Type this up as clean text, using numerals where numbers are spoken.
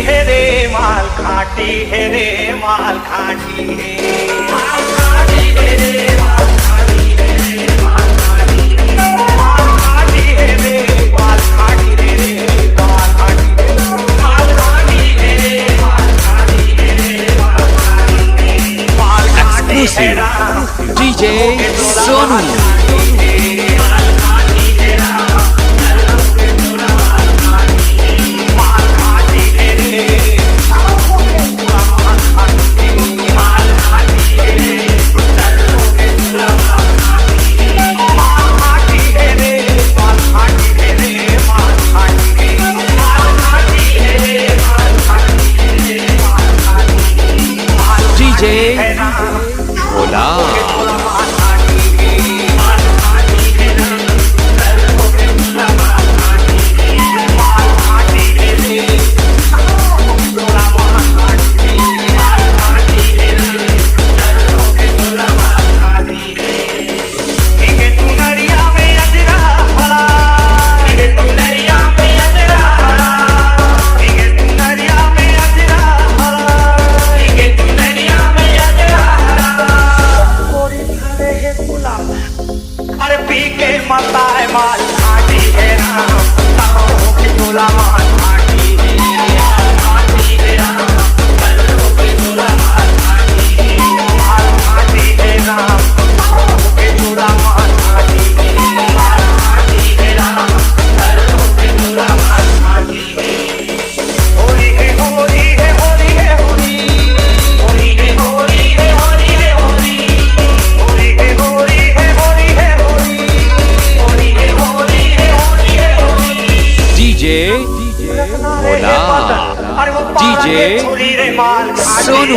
है रे माल खाटी है रे माल खाटी है माल खाटी है रे माल खाटी है रे माल खाटी है माल खाटी है रे माल खाटी है रे माल खाटी है माल खाटी है रे माल खाटी है रे माल खाटी है माल खाटी है Ram DJ Sonu. DJ Hola. अरे पी के मता है माल खाटी है राम तारों की झोला माल खाटी है माल खाटी है राम तारों की झोला माल खाटी है माल खाटी है राम तारों की झोला माल खाटी है माल खाटी है राम तारों की झोला माल खाटी है होली है होली है होली है होली होली है होली है होली है होली होली है होली है होली है DJ Hola. DJ Sonu.